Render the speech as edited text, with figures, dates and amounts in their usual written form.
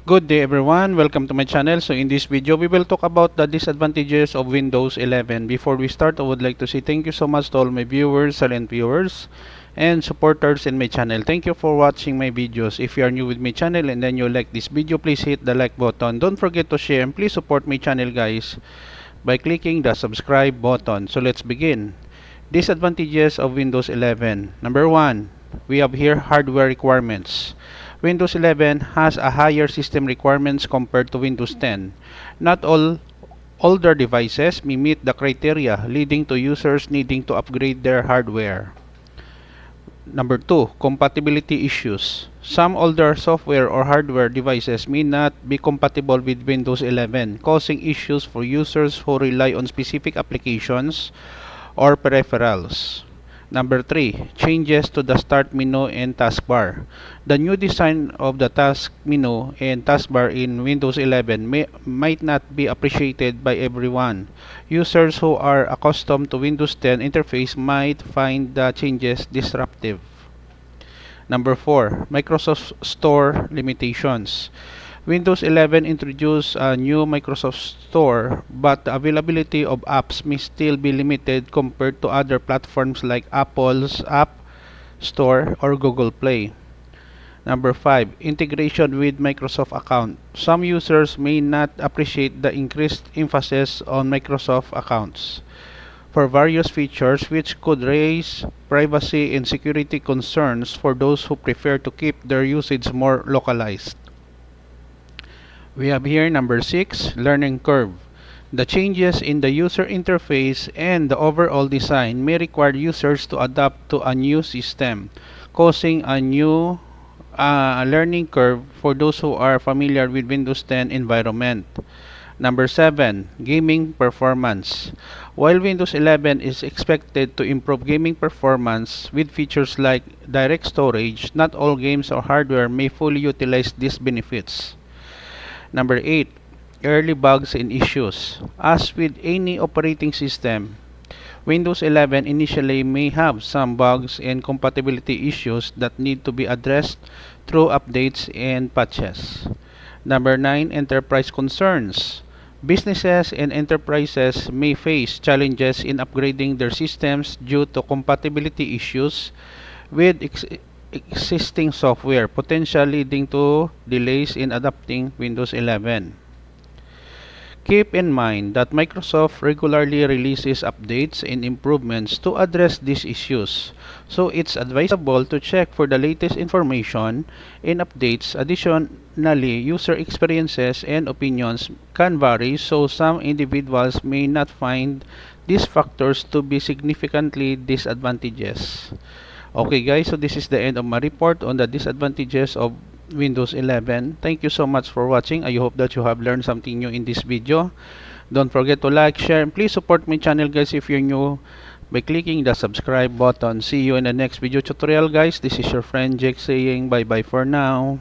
Good day everyone, welcome to my channel. So in this video, we will talk about the disadvantages of Windows 11. Before we start, I would like to say thank you so much to all my viewers, silent viewers, and supporters in my channel. Thank you for watching my videos. If you are new with my channel and then you like this video, please hit the like button. Don't forget to share and please support my channel guys by clicking the subscribe button. So let's begin. Disadvantages of Windows 11. Number 1, we have here hardware requirements. Windows 11 has a higher system requirements compared to Windows 10. Not all older devices may meet the criteria, leading to users needing to upgrade their hardware. Number 2, compatibility issues. Some older software or hardware devices may not be compatible with Windows 11, causing issues for users who rely on specific applications or peripherals. Number 3, changes to the start menu and taskbar. The new design of the task menu and taskbar in Windows 11 might not be appreciated by everyone. Users who are accustomed to Windows 10 interface might find the changes disruptive. Number 4, Microsoft Store limitations. Windows 11 introduced a new Microsoft Store, but the availability of apps may still be limited compared to other platforms like Apple's App Store or Google Play. Number 5, integration with Microsoft account. Some users may not appreciate the increased emphasis on Microsoft accounts for various features which could raise privacy and security concerns for those who prefer to keep their usage more localized. We have here number 6, learning curve. The changes in the user interface and the overall design may require users to adapt to a new system, causing a new learning curve for those who are familiar with Windows 10 environment. Number 7, gaming performance. While Windows 11 is expected to improve gaming performance with features like direct storage, not all games or hardware may fully utilize these benefits. Number 8, early bugs and issues. As with any operating system, Windows 11 initially may have some bugs and compatibility issues that need to be addressed through updates and patches. Number 9, enterprise concerns. Businesses and enterprises may face challenges in upgrading their systems due to compatibility issues with existing software, potentially leading to delays in adopting Windows 11. Keep in mind that Microsoft regularly releases updates and improvements to address these issues, so it's advisable to check for the latest information and updates. Additionally, user experiences and opinions can vary, so some individuals may not find these factors to be significantly disadvantageous. Okay guys, so this is the end of my report on the disadvantages of Windows 11. Thank you so much for watching. I hope that you have learned something new in this video. Don't forget to like, share, and please support my channel guys if you're new by clicking the subscribe button. See you in the next video tutorial guys. This is your friend Jake saying bye bye for now.